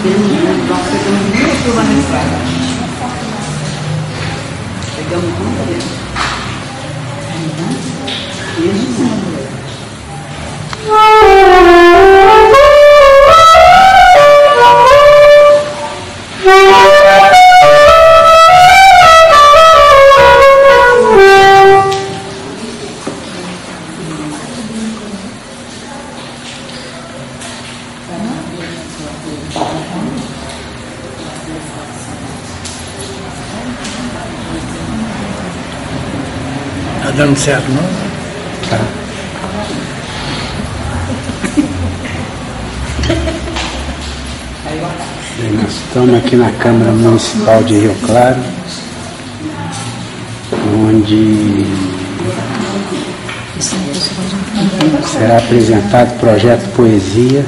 Nós pegamos duas turmas na estrada. Pegamos muita gente. Isso. Tá dando certo, não? Tá. Bem, nós estamos aqui na Câmara Municipal de Rio Claro, onde será apresentado o projeto Poesia.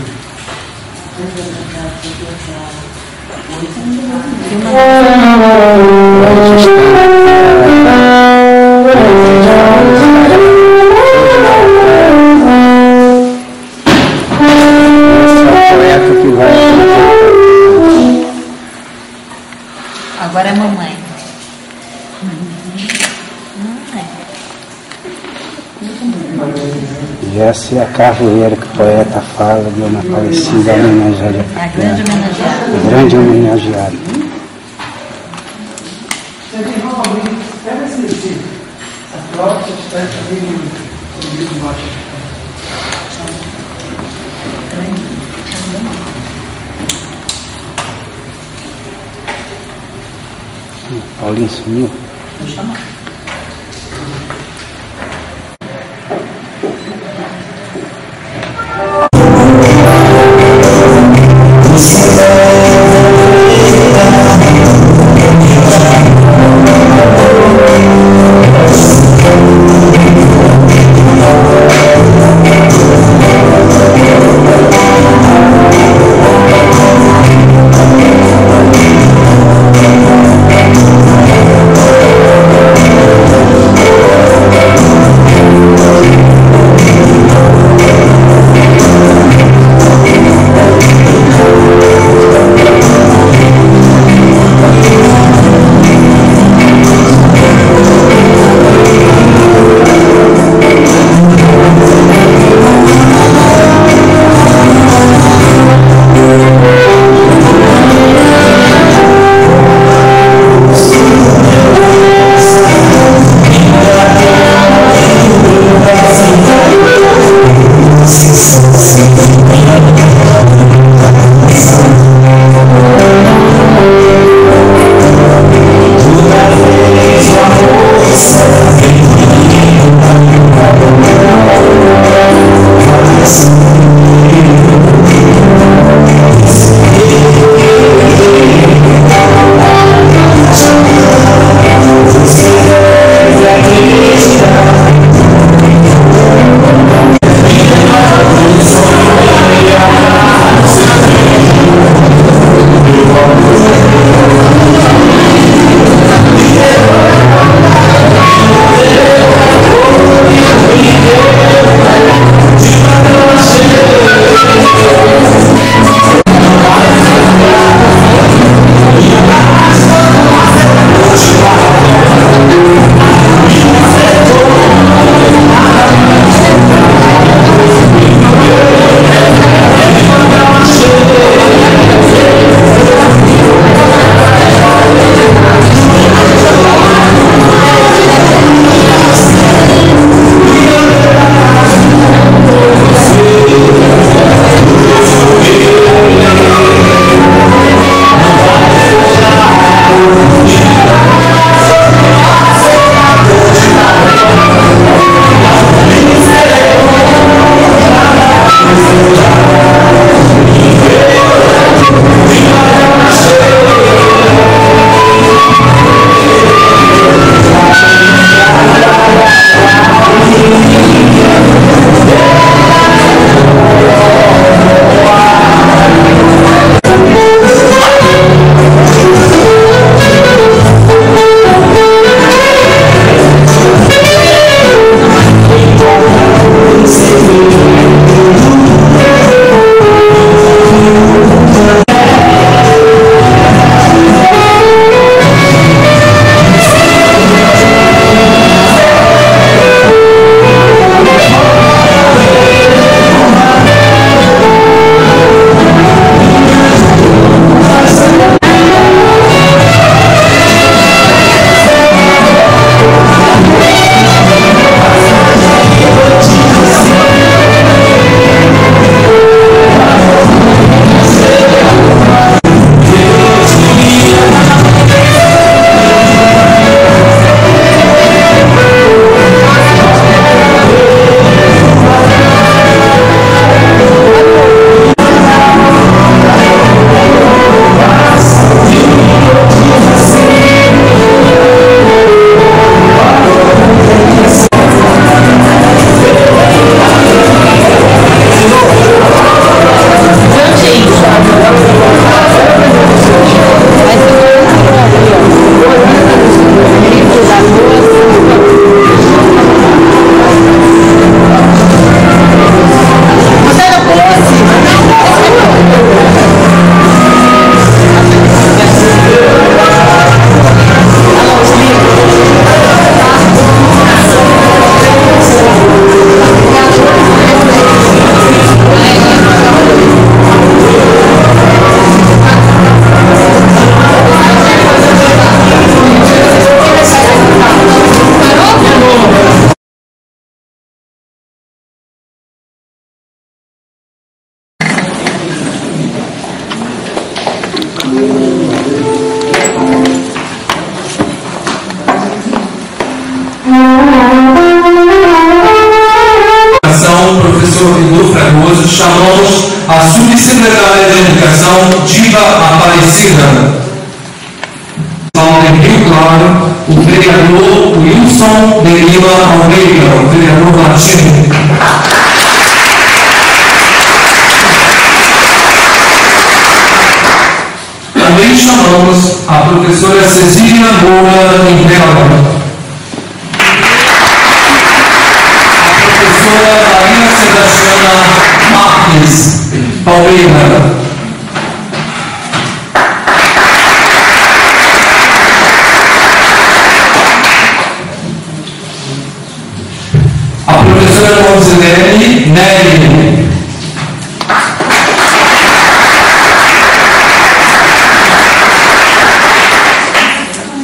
Agora é mamãe. E essa é a carvoeira que o poeta fala, Dona Aparecida, homenageada. É a grande homenageada. A grande homenageada. Paulinho sumiu. Vou chamar. professor Edu Fragoso, chamamos a subsecretária de Educação, Diva Aparecida. Em Rio Claro, o vereador Wilson de Lima Almeida, o vereador latino. Também chamamos a professora Cecília Moura em Bela. Maria Sebastiana Marques Palmeira. A professora Rosilene Nelly.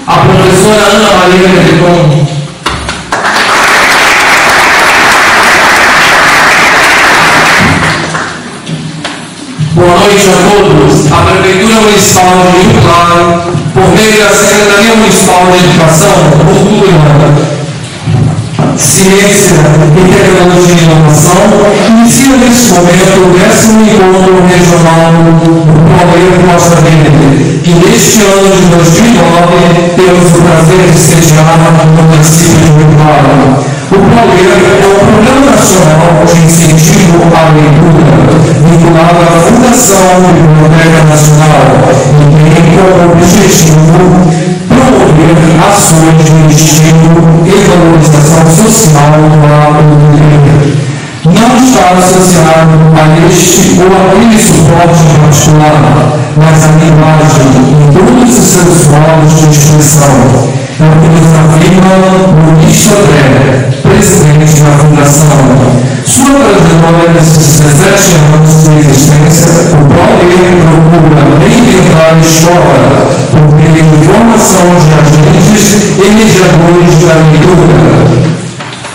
A professora Ana Maria Leton. Boa noite a todos. A Prefeitura Municipal de Rio Claro, por meio da Secretaria Municipal de Educação, Cultura, Ciência e Tecnologia e Inovação, inicia neste momento o 10º encontro regional do Proleiro Costa Verde, que neste ano de 2009 temos o prazer de sediar no município de Rio Claro. O Proleiro é um programa nacional de incentivo à leitura, vinculado à Fundação Biblioteca Nacional, e tem como objetivo promover ações de estímulo e valorização social do hábito do ler. Não está associado a este ou aquele suporte particular, mas a linguagem em todos os seus modos de expressão. É o que nos afirma Luiz André, presidente da Fundação. Sua trajetória nesses 17 anos de existência, o Proleiro procura reinventar a história por meio de formação de agentes e mediadores da leitura.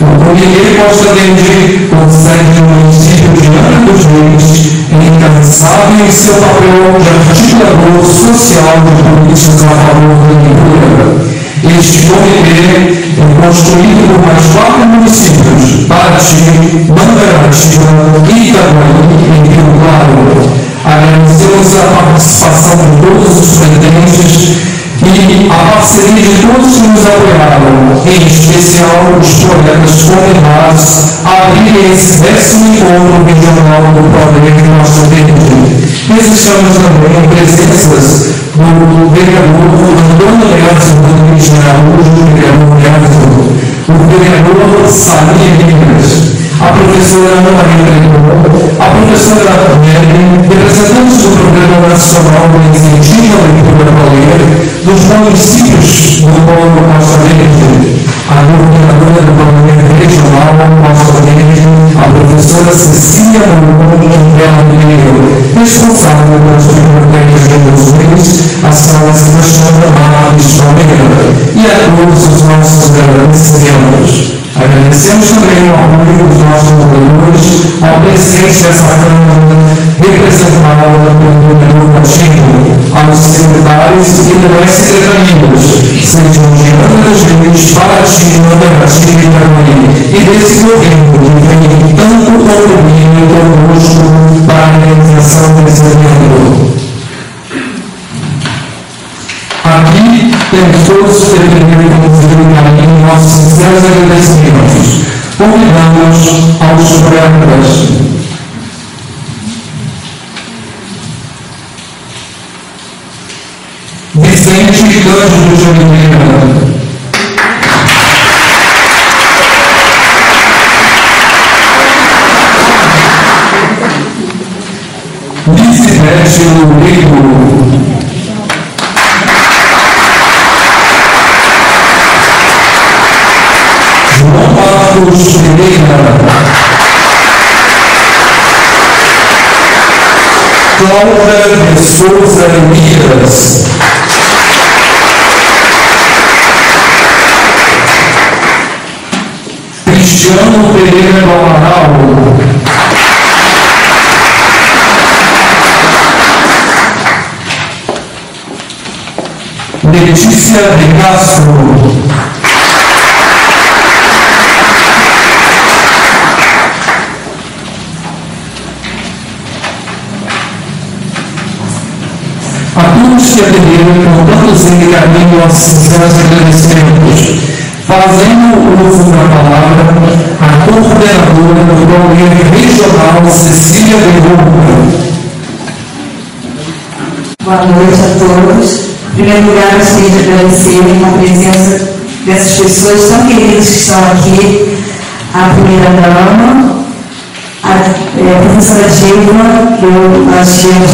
O Comitê Costa Verde consegue no município de Angra dos Reis incansável em seu papel de articulador social de políticas a favor da leitura. Este comitê é construído por mais 4 municípios: Paraty, Mangaratiba e Itaguaí, em Rio Claro. Agradecemos a participação de todos os presentes e a parceria de todos que nos apoiaram, em especial os colegas convidados a abrir esse 10º encontro regional do Proleiro Costa Verde. Registramos também presenças do vereador Antônio Nelson Rodrigues de Araújo, o vereador Nelson, o vereador Samir Minas, a professora Ana Maria Leton, a professora Nelly, representantes do Programa Nacional de Incentivo à Leitura Proleiro, dos municípios do Polo Costa Verde, a coordenadora do Proleiro Regional Costa Verde, a professora Cecília Moura Pinheiro, responsável pelas bibliotecas de Angra dos Reis, a senhora Sebastiana Marques Palmeira, e a todos os nossos agradecimentos. Agradecemos também o apoio dos nossos apoiadores ao presidente dessa Câmara, representada pelo vereador Coutinho, aos secretários e demais secretarias, sejam de Angra dos Reis, Paraty, Mangaratiba e Itaguaí, e desse governo que vem tanto contribuindo conosco para a realização desse evento. Aqui temos todos os depoimentos de nossos sinceros agradecimentos. Convidamos aos colegas. Vicente Cândido de Oliveira. Licibete Loureiro. Marcos Pereira, Cláudia de Souza Elias, Cristiano Pereira do Amaral, Letícia de Castro, todos que atenderam com tanto zelo e carinho nossos sinceros agradecimentos. Fazendo uso da palavra, a coordenadora do Conselho Regional, Cecília Berruca. Boa noite a todos. Em primeiro lugar, gostaria de agradecer a presença dessas pessoas tão queridas que estão aqui, a primeira-dama, a professora Gilma, que nós tivemos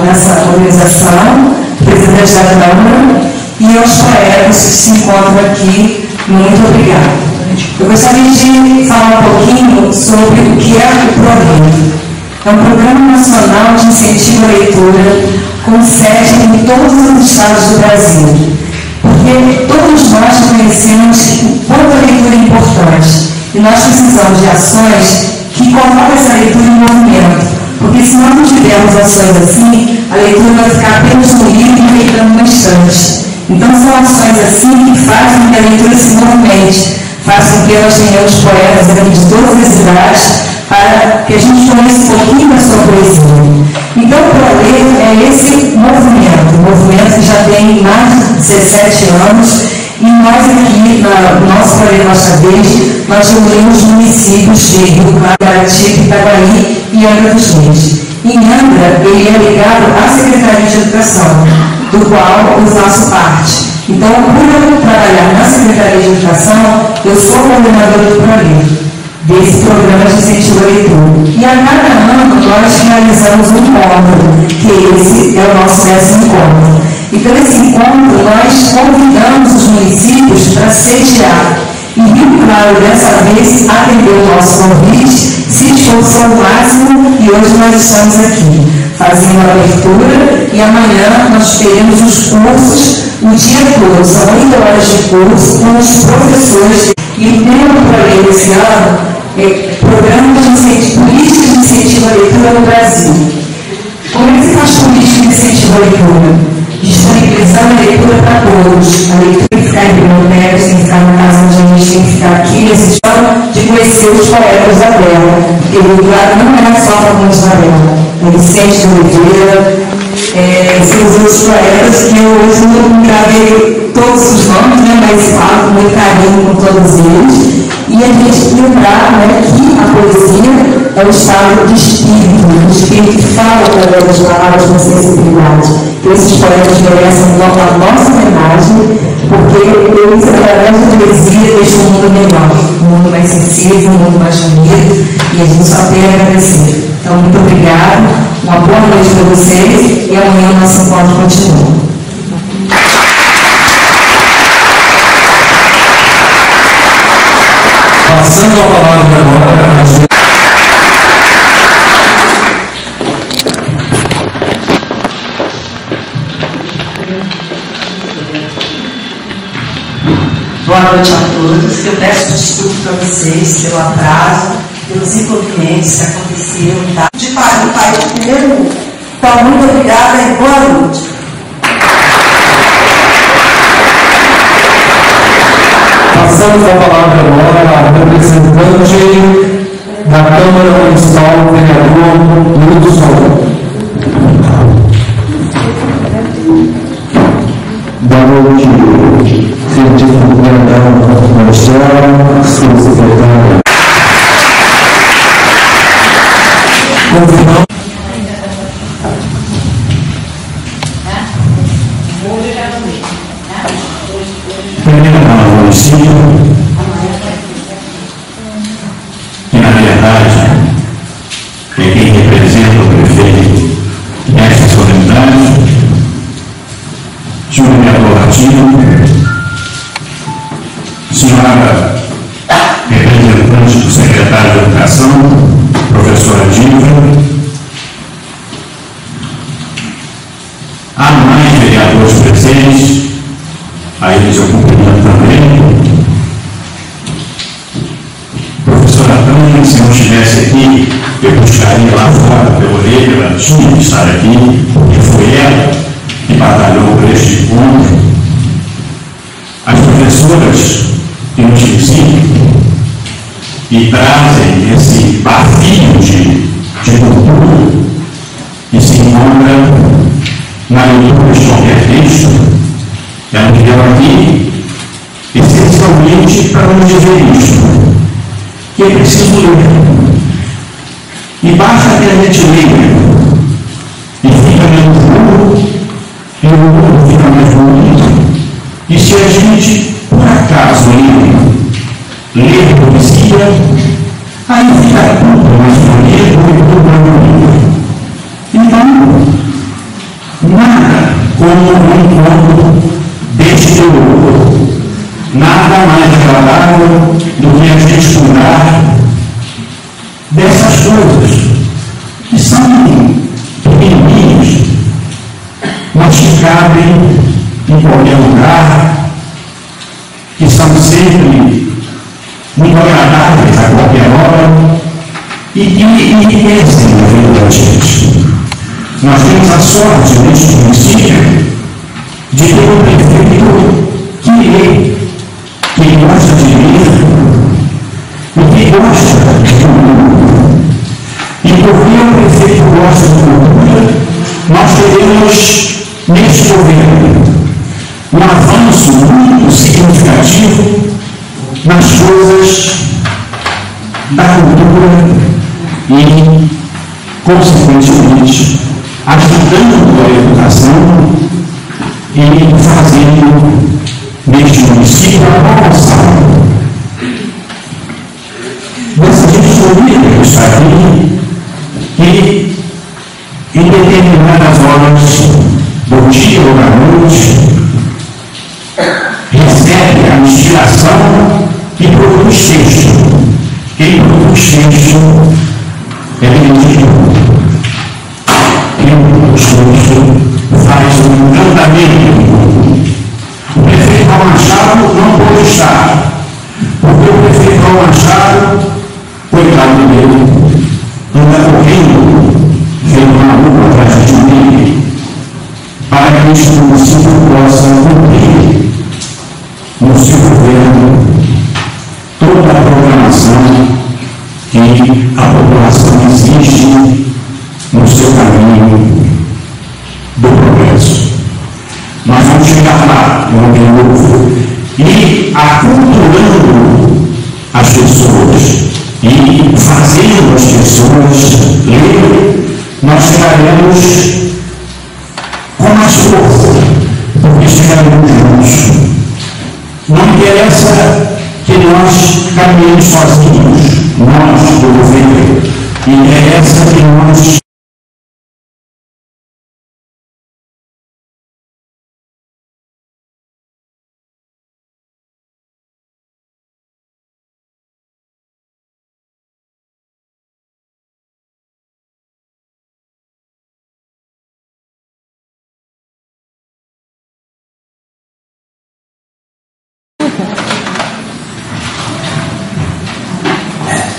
nessa organização, presidente da Câmara, e aos colegas que se encontram aqui, muito obrigada. Eu gostaria de falar um pouquinho sobre o que é o ProLivro. É um programa nacional de incentivo à leitura com sede em todos os estados do Brasil. Porque todos nós conhecemos o quanto a leitura é importante. E nós precisamos de ações que colocam essa leitura em movimento. Porque se nós não tivermos ações assim, a leitura vai ficar apenas no livro e enfeitando uma estante. Então são ações assim que fazem com que a leitura se movimente, fazem com que nós tenhamos poetas aqui de todas as idades, para que a gente conheça um pouquinho da sua poesia. Então, o ProLivro é esse movimento que já tem mais de 17 anos, e nós aqui, no nosso ProLivro Nossa Vez, nós reunimos municípios de Rio Claro, Guaratiba, Itaguaí e Angra dos Reis. Em Angra, ele é ligado à Secretaria de Educação, do qual eu faço parte. Então, por eu trabalhar na Secretaria de Educação, eu sou coordenadora do ProLivro, desse programa de incentivo à leitura. E a cada ano nós realizamos um encontro, que esse é o nosso 10º encontro. Então, nesse encontro, nós convidamos os municípios para sediar. E Rio Claro, dessa vez, atendeu o nosso convite, se esforçou ao máximo e hoje nós estamos aqui, fazendo a abertura, e amanhã nós teremos os cursos o dia todo. São 8 horas de curso com os professores. E o tema do ProLivro esse ano é Programa de Incentivo, Política de Incentivo à Leitura no Brasil. Como é que se faz política de incentivo à leitura? Disponibilizando a leitura para todos. A leitura tem que ficar em bibliotecas, tem que ficar na casa onde a gente tem que ficar aqui, nesse chão de conhecer os poetas da Bela. Porque o Claro não é só para alguns da Bela. É Vicente de Oliveira, são os outros poetas que eu hoje não gravei todos os nomes, né, mas falo com muito carinho com todos eles. E a gente lembrar, né, que a poesia é o estado de espírito, o espírito que fala através das palavras com sensibilidade. Esses poetas merecem a nossa homenagem, porque eles, através da poesia, deixam o mundo melhor, um mundo mais sensível, um mundo mais bonito, e a gente só tem a agradecer. Então, muito obrigado, uma boa noite para vocês, e amanhã o nosso encontro continua. Passando a palavra agora a Boa noite a todos. Eu peço desculpa para vocês pelo atraso, pelos inconvenientes que aconteceram, tá? De país de primeiro mundo. Então, muito obrigada e boa noite. Passamos a palavra agora ao representante da Câmara Municipal, vereador Hudson. Boa noite, senhor vereador Marcelo, seu secretário. Município, que na verdade é quem representa o prefeito nesta solenidade, senhor vereador Artigo, senhora representante do secretário de Educação, professora Dilma, há mais vereadores presentes, a eles eu cumprimento também. Professora Tânia, se não estivesse aqui, eu buscaria lá fora pela orelha, ela tinha que estar aqui, porque foi ela que batalhou por este encontro. As professoras que nos visitam e trazem esse barquinho de cultura que se encontra na podemos dizer isso, que é preciso ler. E basta que a gente leia e fica menos burro, e o mundo fica mais bonito. E se a gente, por acaso, ler poesia, aí fica tudo mais bonito e tudo mais bonito. Então, nada como um encontro deste teor, nada mais agradável do que a gente cuidar dessas coisas que são pequenininhas, mas que cabem em qualquer lugar, que são sempre muito agradáveis a qualquer hora e que enriquecem a vida da gente. Nós temos a sorte, neste município, de ter um prefeito que lê, que gosta de ler e que gosta de cultura. E porque o prefeito gosta de cultura, nós teremos, neste governo, um avanço muito significativo nas coisas da cultura e, consequentemente, ajudando a educação e fazendo neste município a promoção dessa diretoria que está aqui, que em determinadas horas do dia ou da noite recebe a inspiração e produz texto. Quem produz texto é Benedito. Quem produz texto faz um encantamento. O prefeito Raul Machado não pôde estar, porque o prefeito Raul Machado, coitado dele, anda correndo, vendo uma rua atrás de mim, para que este município possa cumprir no seu governo toda a programação que a população exige no seu caminho do progresso. Nós vamos chegar lá, de novo, e aculturando as pessoas e fazendo as pessoas lerem, nós chegaremos com mais força, porque chegaremos juntos. Não interessa que nós caminhemos sozinhos, nós do governo, interessa que nós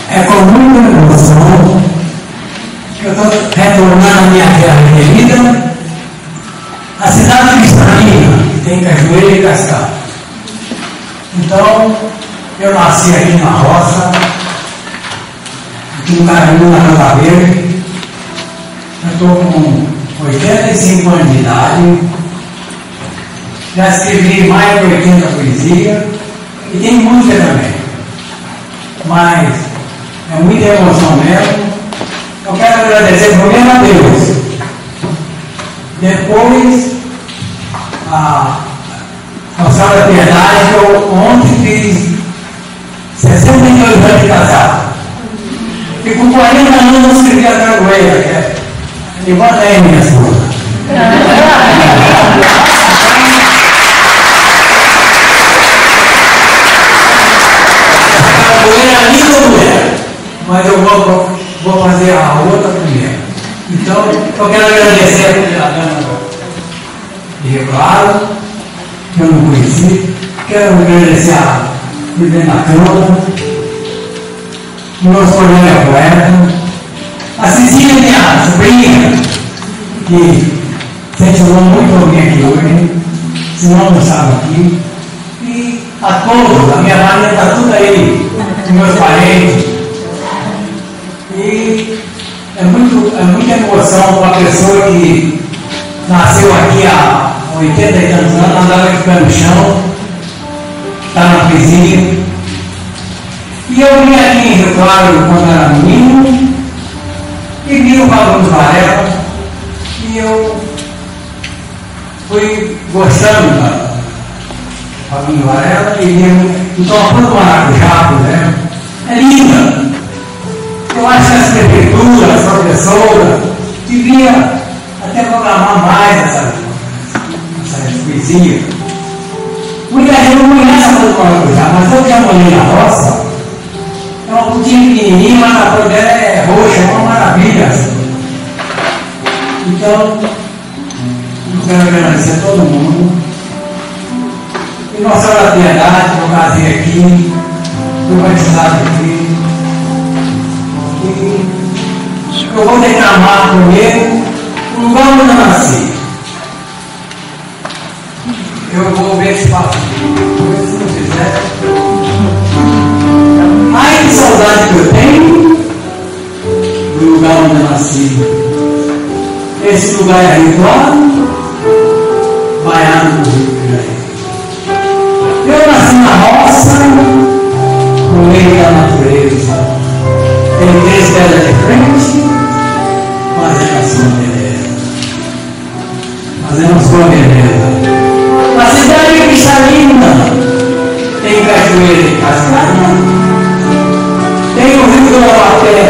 é com muita emoção que eu estou retornando à minha terra querida, a cidade cristalina, que tem Cajueiro e Cascata. Então, eu nasci aqui na roça, aqui no Carinho, na Casa Verde. Eu estou com 85 anos de idade, já escrevi mais de 80 poesias e tem música também. Mas é muita emoção mesmo. Eu quero agradecer primeiro a Deus. Depois a Senhora Piedade, que eu ontem fiz 62 anos de casado. E com 40 anos eu escrevi a Cajueira, que é igual a minha esposa. A linda mulher, mas eu vou fazer a outra primeiro. Então, eu quero agradecer a primeira dama de Rio Claro, que eu não conheci. Quero agradecer a Viviane Câmara, o nosso colega poeta, a Cecília, minha sobrinha, que incentivou muito alguém aqui hoje, senão não estava aqui. E a todos, a minha família está tudo aí, os meus parentes. E é muita emoção para uma pessoa que nasceu aqui há 80 e tantos anos, andava de pé no chão, está na cozinha, E eu vim aqui em Rio Claro quando era menino, e vi o Fabrício Varela, e eu fui gostando da Fabrício Varela, e então a planta do maracujá, por exemplo, é linda. Eu acho que as prefeituras, as professoras, deviam até programar mais essa poesia. Muita gente não conhece a planta do maracujá, mas eu já morei na roça. É uma frutinha pequenininha, mas a flor dela é roxa, é uma maravilha. Então, eu quero agradecer a todo mundo. E Nossa Senhora da Piedade, eu casei aqui, fui batizado aqui. E eu vou declamar primeiro o lugar onde eu nasci. Eu vou ver se faço. Se não fizer. Ai, que saudade que eu tenho do lugar onde eu nasci. Esse lugar é Rio Claro, Baiano do Rio de Janeiro. Eu nasci na roça, no meio da natureza. Tem 3 pedras de frente, fazendo a sua beleza. Fazendo a sua beleza. A cidade que está linda. Tem cajueira e cascata, tem o rio do Lauaté,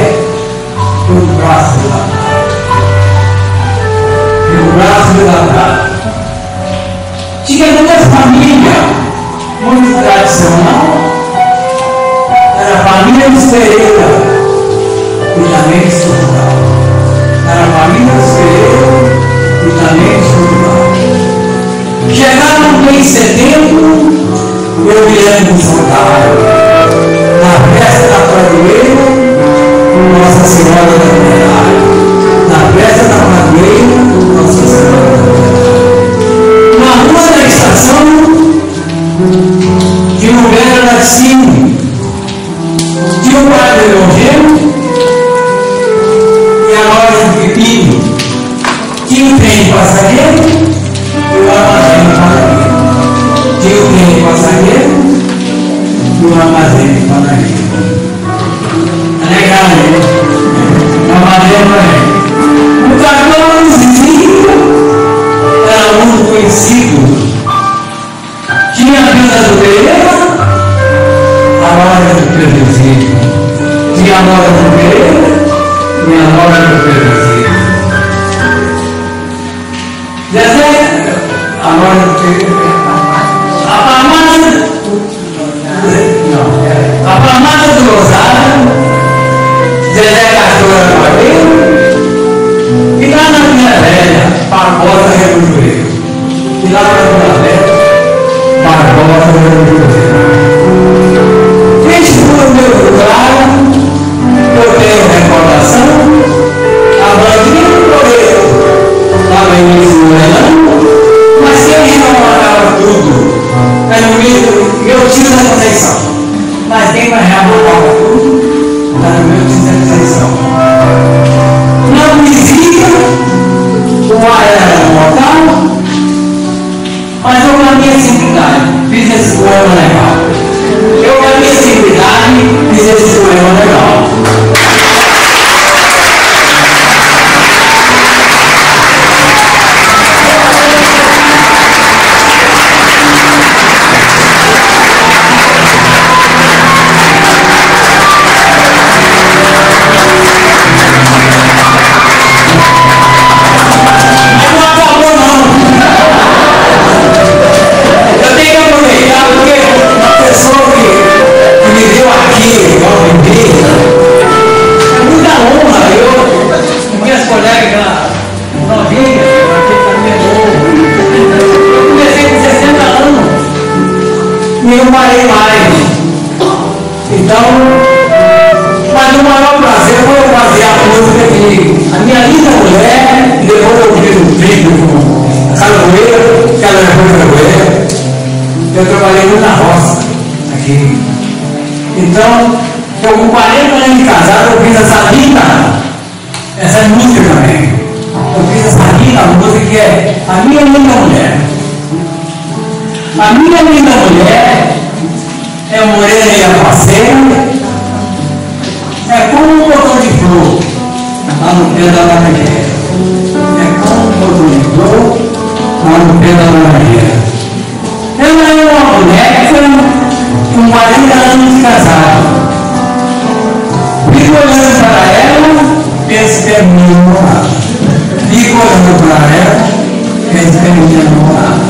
e o braço da prata. E o braço da prata. Tinha muita família, muito tradicional. Era a família dos Pereira e também dos Portugal. Era a família dos Pereira e também dos Portugal. Chegaram no mês de setembro. Eu me lembro de saudade, na festa da padroeira, com Nossa Senhora da Piedade. Na festa da padroeira, com Nossa Senhora da Piedade. Na rua da estação, de um velho laticínio, de um padre Eugênio e a loja de pepino. Tinha um trem de passageiro e o armazém de padaria. Tinha o trem de passageiro e o armazém de padaria. É legal, né? Armazém é. O cartãozinho era muito conhecido. Tinha a venda do Pereira, a loja do Pedrozinho. Tinha a loja do Pereira e a loja do Pedrozinho. Zezé, a loja do Pereira. A farmácia do Rosário, Zezé Castor Barbeiro, e lá na Vila Velha, Barbosa Rebujoeiro. E lá na Vila Velha, Barbosa Rebujoeiro. Este foi o meu lugar, eu tenho recordação, a bandinha do Coreiro, lá no início do verão, mas que eles não mataram tudo. Eu tiro da Conceição, mas quem vai reabotar tudo está no meu tiro da Conceição. Não me visita, o ar era mortal, mas eu com a minha simplicidade fiz esse poema legal. Eu com a minha simplicidade fiz esse poema legal. E eu parei mais. Então, mas o maior prazer foi eu fazer a música que a minha linda mulher, e depois eu fiz um vídeo com a Caloeira, que ela foi Caloeira. Eu trabalhei muito na roça, aqui. Então, eu com 40 anos de casado, eu fiz essa linda, essa música também. Eu fiz essa linda música que é A Minha Linda Mulher. A minha linda mulher é morena e afaceira, no pé da laranjeira. É como quando ligou lá no pé da laranjeira. Ela é uma boneca com 40 anos de casado. Fico olhando para ela, penso que é minha namorada. Fico olhando para ela, penso que é minha namorada.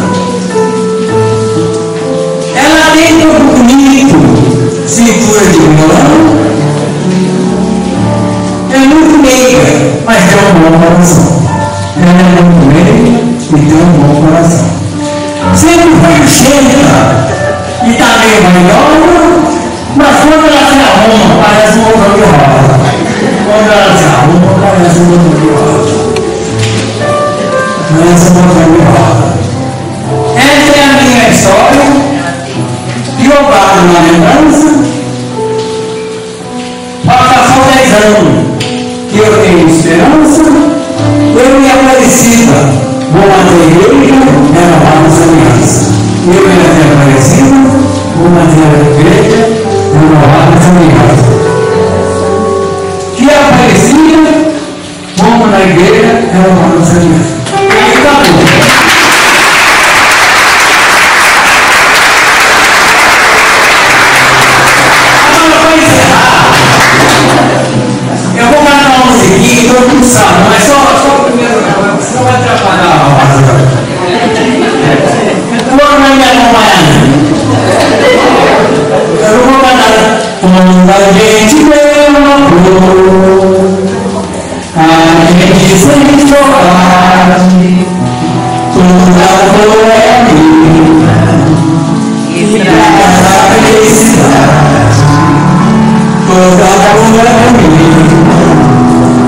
Ela tem corpo bonito, cintura de violão, é muito meiga, mas tem um bom coração. Ela é muito meiga e tem um bom coração. Sempre foi urgenta e está meio vaidosa, mas quando ela se arruma, parece um botão de rosa. Quando ela se arruma, parece um botão de rosa. Parece um botão de rosa. Essa é a minha história. Que eu guardo na lembrança, falta só 10 anos que eu tenho esperança, eu e a Aparecida vou manter a igreja, renovar as alianças. Eu e a Aparecida vou manter a igreja, renovar as alianças. Que a Aparecida, vamos na igreja, renovar as alianças. E acabou. Eu vou cantar uma musiquinha, todo mundo sabe, mas só o primeiro não, senão vai atrapalhar a roda. Quando vai me acompanhar? Eu não vou cantar. Quando a gente vê uma flor, a gente sente chorar. Toda flor é linda e traz a felicidade. Toda flor é linda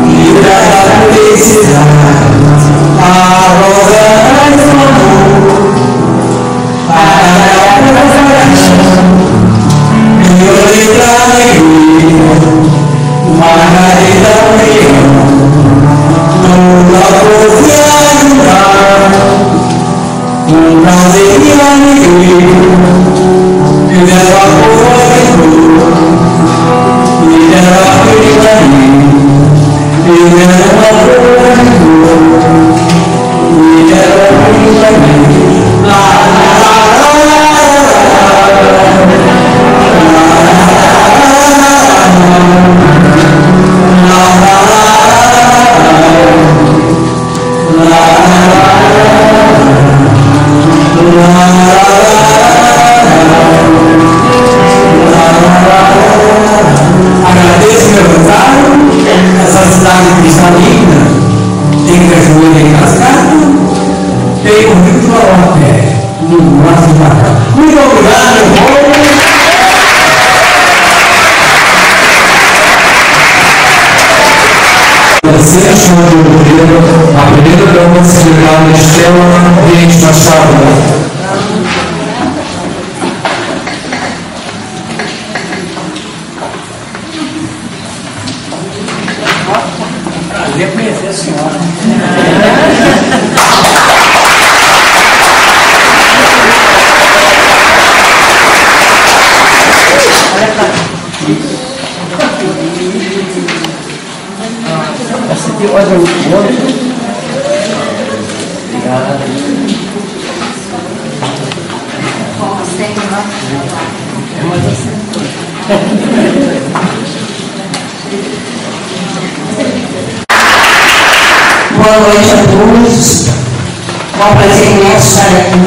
e traz a felicidade. A rosa traz o amor, a paixão, violeta a alegria, margarida a união. Toda flor se ajudar, prazer e alegria, e leva a flor de flor. E ela foi pra mim, e ela foi pra mim, e ela foi pra mim. Agradeço meu vontade, essa cidade cristalina, tem cajueiro em cascata, tem o rio do Alapé, no nosso barco. Muito obrigado, meu povo. Agradecer a senhora de Oliveira, a primeira dama secretária Estela Reis Machado. Prazer conhecer a senhora. Essa aqui, olha o outro. Obrigado. Boa noite a todos. É um prazer imenso estar aqui.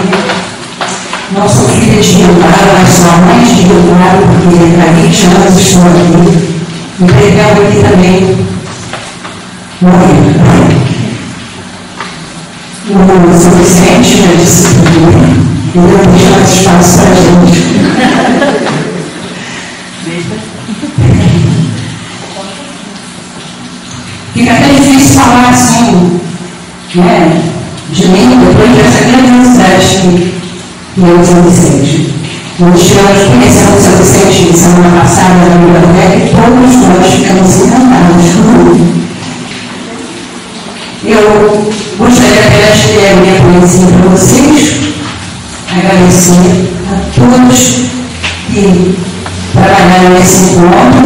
Não sou filha de Rio Claro, mas sou a mãe de Rio Claro, porque há 20 anos estou aqui. E pretendo aqui também morrer. O São Vicente já disse que ele não deixa mais espaço para a gente. Fica até difícil falar assim, né, de mim, depois dessa grandiosidade que é o São Vicente. Nós tivemos conhecendo o São Vicente semana passada na biblioteca e todos nós ficamos encantados com ele. Eu gostaria apenas de ler a minha poesia para vocês, agradecer a todos que trabalharam nesse encontro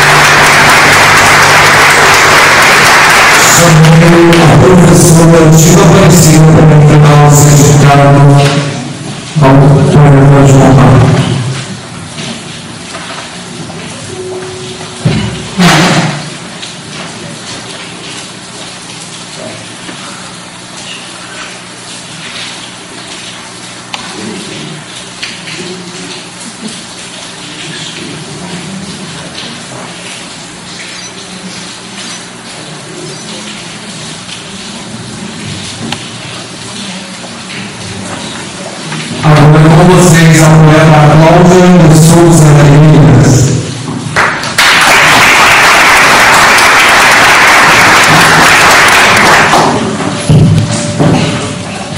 Obrigado. chamei a professora Tina Aparecida para entregar o certificado ao doutor João Paulo. Agora com vocês a poeta Cláudia de Souza Minas.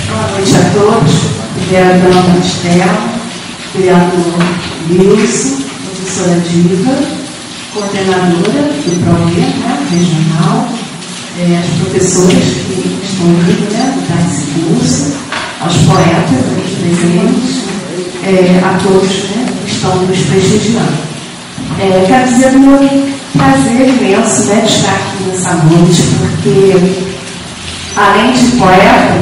Boa noite a todos, vereadora Maristela, vereador Wilson, professora Diva, coordenadora do PROE, regional, as professoras que estão aqui, do esse curso, aos poetas aqui presentes, a todos que estão nos prestigiando. Quero dizer o meu prazer imenso de estar aqui nessa noite, porque, além de poeta,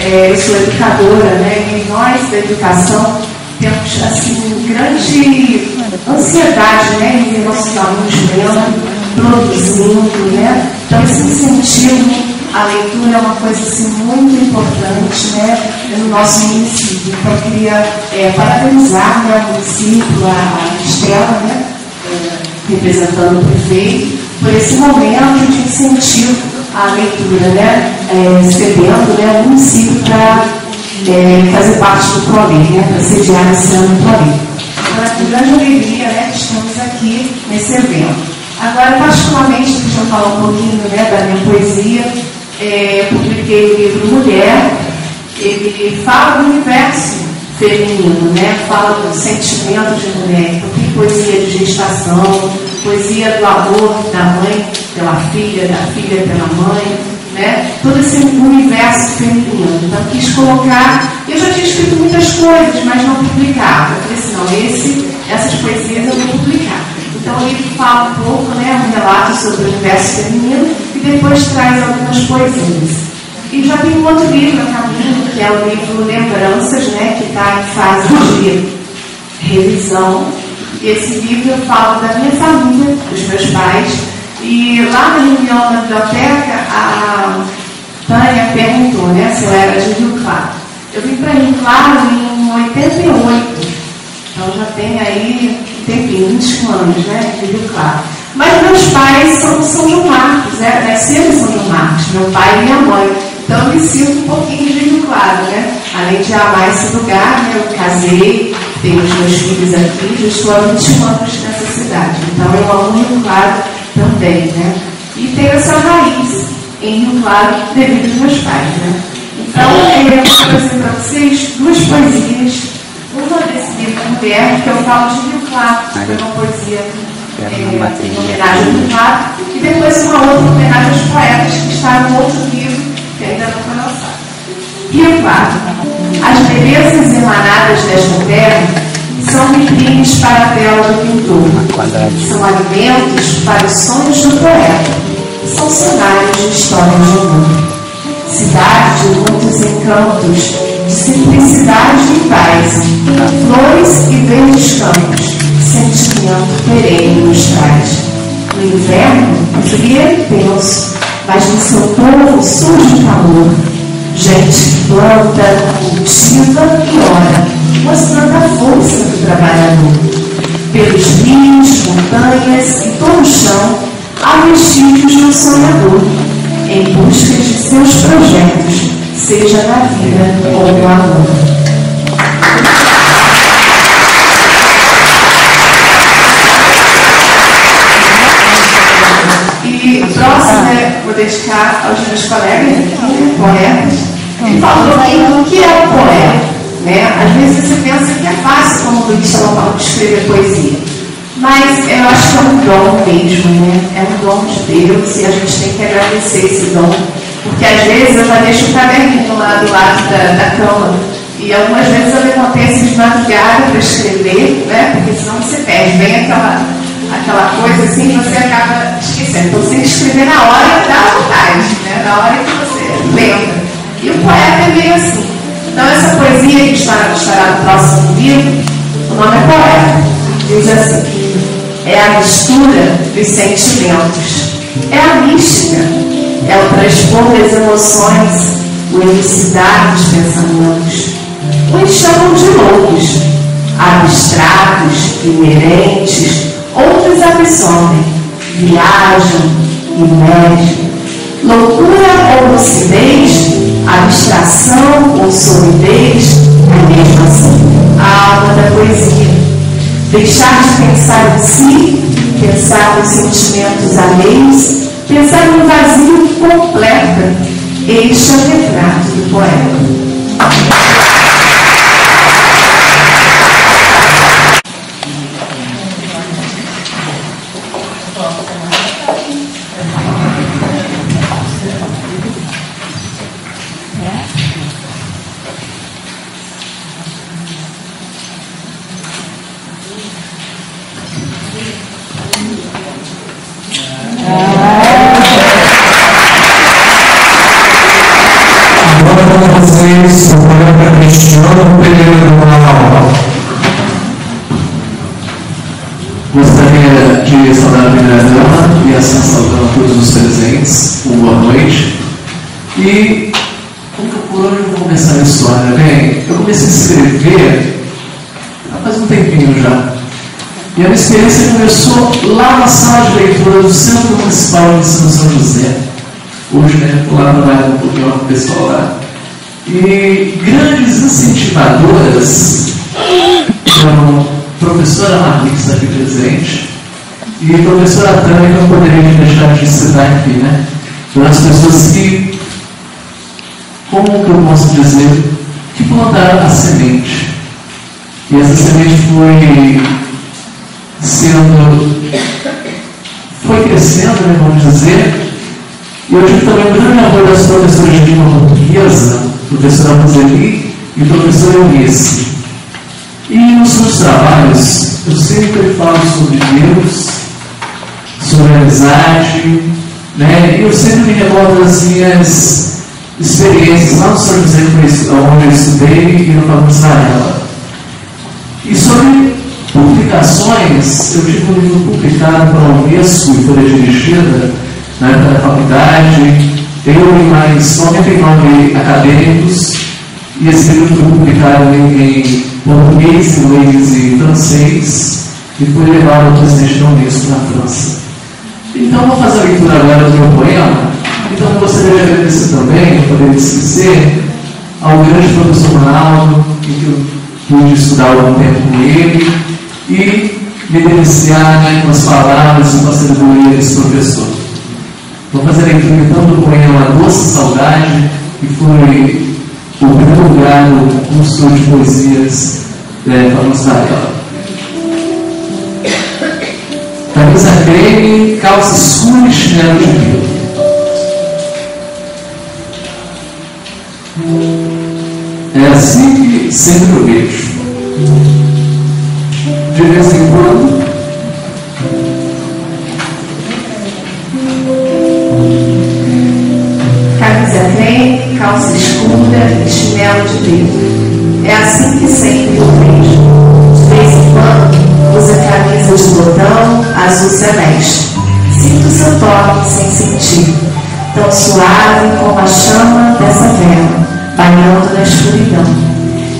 eu sou educadora, e nós da educação temos assim, grande ansiedade em ver nossos alunos lendo, produzindo, então esse incentivo à leitura é uma coisa assim, muito importante no nosso município. Então eu queria parabenizar o município, a Estela, representando o prefeito, por esse momento de incentivo à leitura, cedendo o município para fazer parte do PROE, para sediar esse ano do PROE. Então é com grande alegria que estamos aqui nesse evento. Agora, particularmente, deixa eu falar um pouquinho da minha poesia. Publiquei o livro Mulher. Ele fala do universo feminino, fala do sentimento de mulher. Então, tem poesia de gestação, poesia do amor da mãe pela filha, da filha pela mãe, todo esse universo feminino. Então, quis colocar. Eu já tinha escrito muitas coisas, mas não publicava. Eu falei assim: não, essas poesias eu vou publicar. Então, ele fala um pouco, um relato sobre o universo feminino e depois traz algumas poesias. E já tem um outro livro a caminho, que é o livro Lembranças, que está em fase de revisão. E esse livro eu falo da minha família, dos meus pais. E lá na reunião da biblioteca, a Tânia perguntou se eu era de Rio Claro. Eu vim para Rio Claro em 88. Então já tem aí um tempinho, 25 anos, de Rio Claro. Mas meus pais são de São João Marcos, nasceram em São João Marcos, meu pai e minha mãe. Então eu me sinto um pouquinho de Rio Claro, Além de amar esse lugar, eu casei, tenho os meus filhos aqui, já estou há 21 anos nessa cidade. Então eu amo Rio Claro também, E tenho essa raiz em Rio Claro devido aos meus pais, Então eu vou trazer para vocês duas poesias. Uma desse livro Mulher, que eu falo de Rio Claro, que é uma poesia em homenagem a Rio Claro, e depois uma outra em homenagem aos poetas que está no outro livro, que ainda não foi lançado. Rio Claro. As belezas emanadas desta terra são vitrines para a tela do pintor, são alimentos para os sonhos do poeta, são cenários de histórias de amor. Cidade de muitos encantos, de simplicidade e paz, flores e verdes campos, sentimento perene nos traz. No inverno, o frio é intenso, mas no seu povo surge calor. Gente planta, cultiva e ora, mostrando a força do trabalhador. Pelos rios, montanhas e todo o chão, há vestígios do sonhador, em busca de seus projetos, seja na vida ou no amor. E próximo, vou dedicar aos meus colegas aqui, poetas, que falou o que é o poeta. Às vezes você pensa que é fácil, como o Luiz falou, escrever poesia. Mas eu acho que é um dom mesmo, É um dom de Deus e a gente tem que agradecer esse dom. Porque às vezes eu já deixo o caderninho lá do lado da cama. E algumas vezes eu levantei assim de madrugada para escrever, Porque senão você perde. Vem aquela coisa assim, você acaba esquecendo disser. Então você tem que escrever na hora que dá vontade, né? Na hora que você lembra. E o poeta é meio assim. Então essa poesia que estará no próximo livro, o nome é Poeta. Diz assim: é a mistura dos sentimentos, é a mística, é o transpor das emoções, o elucidar dos pensamentos. Uns chamam de loucos, abstratos, inerentes, outros absorvem, viajam, imergem. Loucura ou lucidez, abstração ou solidez, é mesmo assim a alma da poesia. Deixar de pensar em si, pensar nos sentimentos alheios, pensar no vazio que completa. Este é o retrato do poeta. Agora com vocês, o poeta Cristiano Pereira do Amaral. Gostaria de saudar a primeira-dama e assim saudando a todos os presentes, uma boa noite. E por onde eu vou começar a história? Bem, eu comecei a escrever faz um tempinho já. E a minha experiência começou lá na sala de leitura do Centro Municipal de São José. Hoje, né, estou lá trabalhando um pouquinho com o pessoal lá. E grandes incentivadoras foram a professora Marli, que está aqui presente, e a professora Tânia, que eu não poderia deixar de citar aqui, né? Foram as pessoas que, como que eu posso dizer, que plantaram a semente. E essa semente foi crescendo, né, vamos dizer. E eu tive também um grande apoio das professoras de língua portuguesa, professora Roseli e professora Eunice. E nos seus trabalhos, eu sempre falo sobre Deus, sobre a amizade, né? E eu sempre me recordo das minhas experiências lá no São José, onde eu estudei, e no Pablo Israel. E sobre publicações, eu tive um livro publicado pela Unesco e Folha Dirigida, na época da faculdade, eu e mais 99 acadêmicos, e esse livro foi publicado em português, inglês e francês, e foi levado ao presidente da Unesco na França. Então, vou fazer a leitura agora do meu poema. Então, eu gostaria de agradecer também, não poderia esquecer, ao grande professor Ronaldo, que eu pude estudar algum tempo com ele, e me deliciar, né, com as palavras e com a sabedoria desse professor. Vou fazer a leitura então do poema Doce Saudade, que foi o primeiro lugar no curso de poesias Famoso da Ela. Camisa creme, calça escura e chinelo de pelo. É assim que sempre eu vejo. De vez em quando, camisa creme, calça escura e chinelo de dedo. É assim que sempre eu vejo. De vez em quando, usa camisa de botão azul celeste. Sinto seu toque sem sentir, tão suave como a chama dessa vela, banhando na escuridão.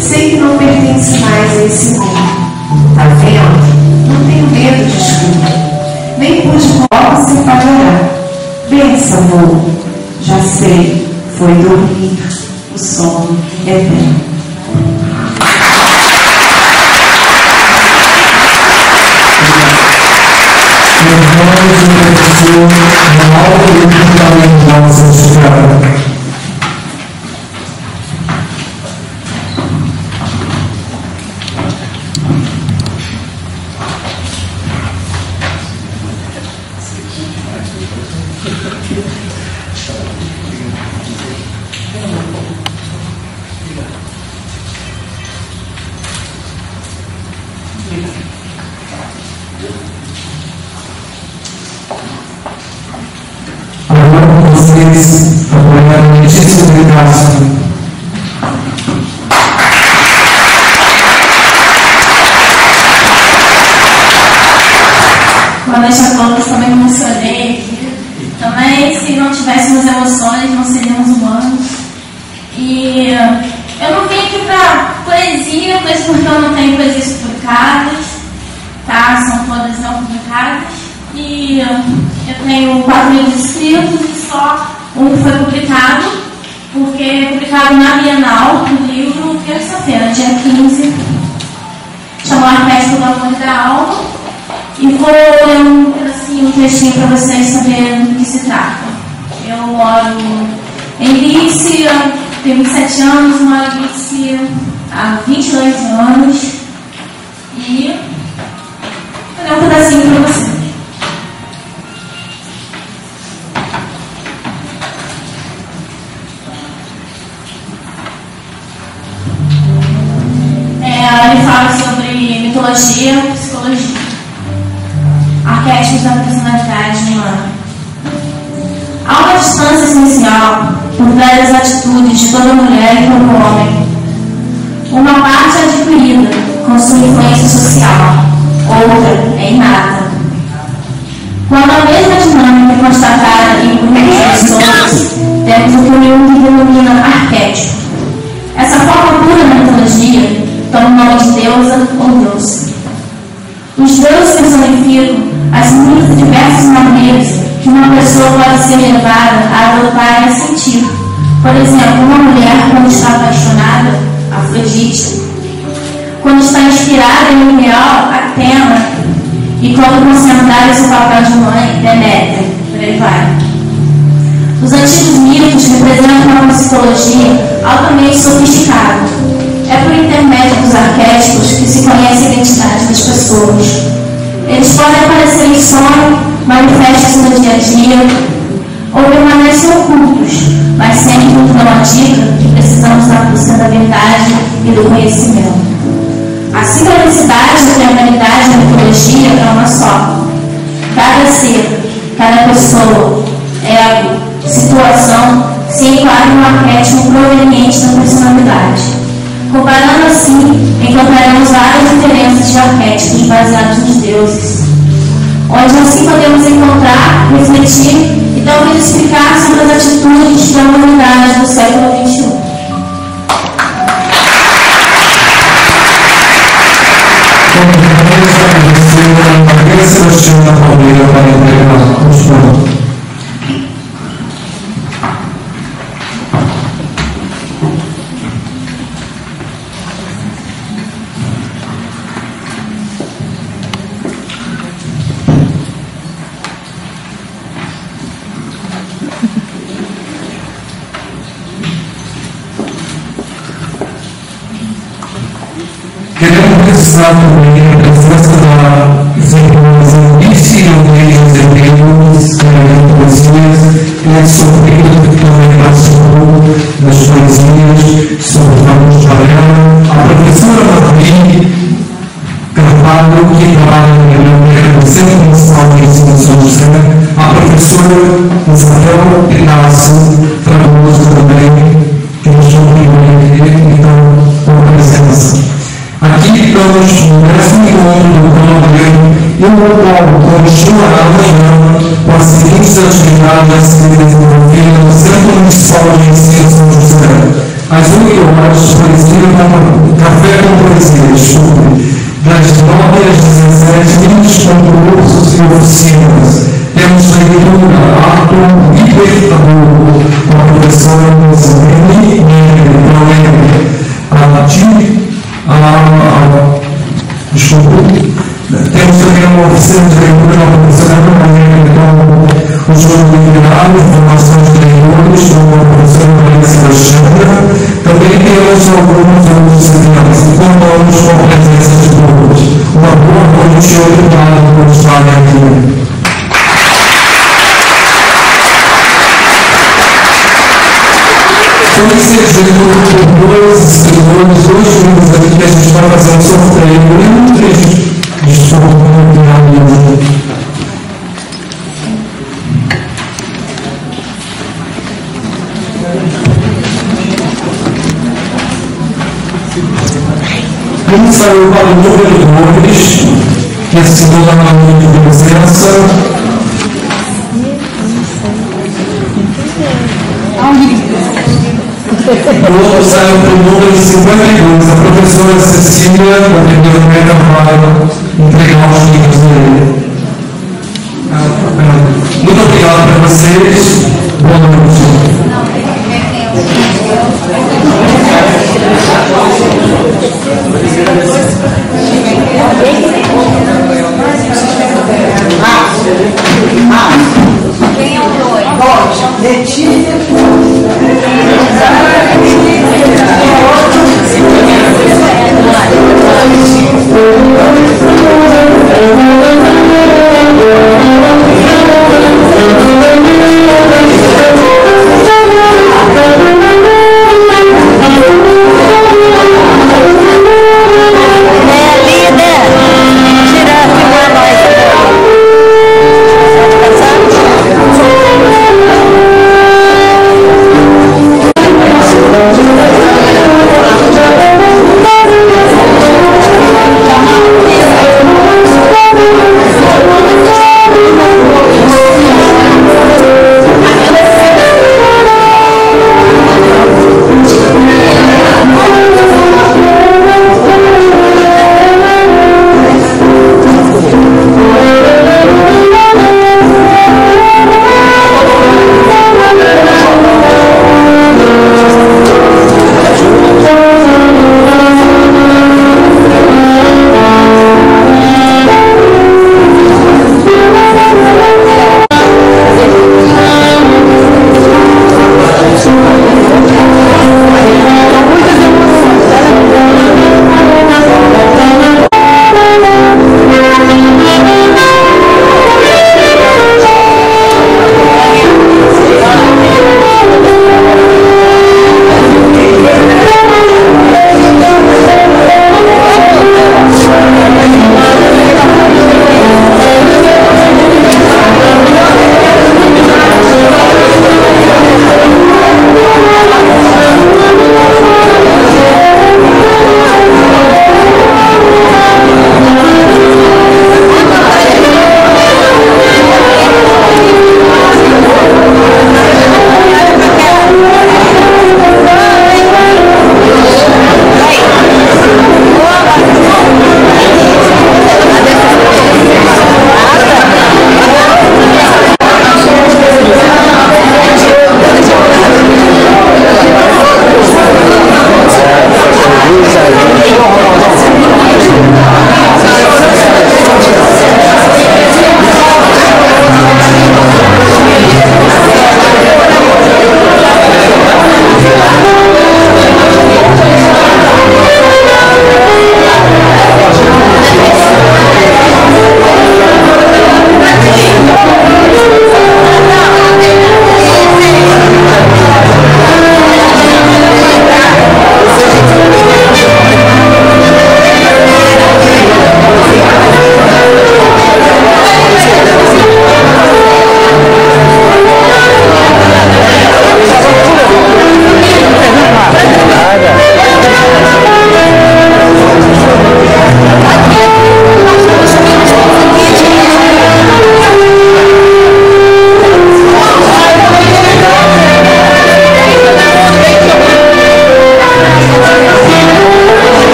Sei que não pertence mais a esse mundo. Tá vendo? Não tenho medo de escuro. Nem pude logo se apagar. Benção, amor. Já sei, foi dormir o sono eterno. Vamos o professor Ronaldo e o fundamento da nossa escola. vocês apoiarem Letícia de Castro. Boa noite a todos, também me emocionei aqui. Também, se não tivéssemos emoções, não seríamos humanos. E eu não vim aqui para poesia, mas porque eu não tenho poesias publicadas, tá? São todas não publicadas. E eu tenho 4 livros escritos e só um que foi publicado, porque é publicado na Bienal, o livro, terça-feira, dia 15, chamou Arquétipo do Amor da Alma. E vou ler um trechinho para vocês saberem do que se trata. Eu moro em Lícia, tenho 27 anos, moro em Lícia há 22 anos. E vou ler um pedacinho para vocês. Ele fala sobre mitologia e psicologia. Arquétipos da personalidade humana. Há uma distância essencial por trás das atitudes de toda mulher e todo homem. Uma parte é adquirida com sua influência social, outra é inata. Quando a mesma dinâmica é constatada em grupos de pessoas, temos o que o denomina arquétipo. Essa forma pura da mitologia toma o nome de deusa ou deus. Os deuses personificam as muitas e diversas maneiras que uma pessoa pode ser levada a adotar e a sentir. Por exemplo, uma mulher, quando está apaixonada, Afrodite, quando está inspirada em um ideal, Atena, e quando concentrada em seu papel de mãe, Deméter, por aí vai. Os antigos mitos representam uma psicologia altamente sofisticada. É por intermédio dos arquétipos que se conhece a identidade das pessoas. Eles podem aparecer em sonho, manifestam-se no dia a dia, ou permanecem ocultos, mas sempre nos dão a dica que precisamos da busca da verdade e do conhecimento. A sincronicidade e a realidade da mitologia é uma só. Cada ser, cada pessoa, ego, situação se enquadra em um arquétipo proveniente da personalidade. Comparando assim, encontraremos várias diferenças de arquétipos baseados nos deuses, onde assim podemos encontrar, refletir e talvez explicar sobre as atitudes da humanidade do século XXI. Queremos registrar também a presença das irmãs Alice e Eugênia Azevedo, escrevendo poesias, e sobrinho que também participou das poesias sobre Ramos Varela, a professora Marli Carvalho, que trabalha no Centro Municipal de Ensino São José, a professora Isabel Inácio Fragoso também, que nos cumprimentou então com a presença. Aqui estamos no 10º encontro do Cronograma e o qual continuará amanhã com as seguintes atividades a serem desenvolvidas no Centro Municipal de Ensino São José. Às 8 horas, café com poesia, das 9 às 17, com cursos e oficinas. Temos leitura Ato Libertador, com a professora Rosane Negre, temos também uma oficina de leitura na professora com os jogos literários, formações de leitores, com a professora Maria Sebastiana. Também temos alguns outros eventos e contamos com a presença de todos. Uma boa noite e obrigado por estarem aqui. Foi cedido por 2 escritores, 2 livros aqui que a gente vai fazer um sorteio e um trecho de história. gente saiu para o número 2, que assinou a nota de presença. O outro saiu para o número 52, a professora Cecília, da primeira média, vai entregar os livros dele. Muito obrigado para vocês. Boa noite. Letícia.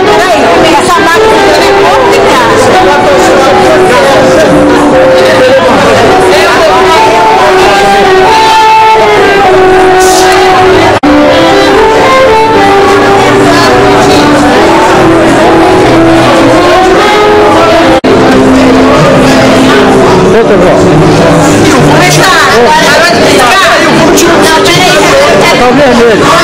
Peraí. Essa máquina é complicada. Tá vermelho.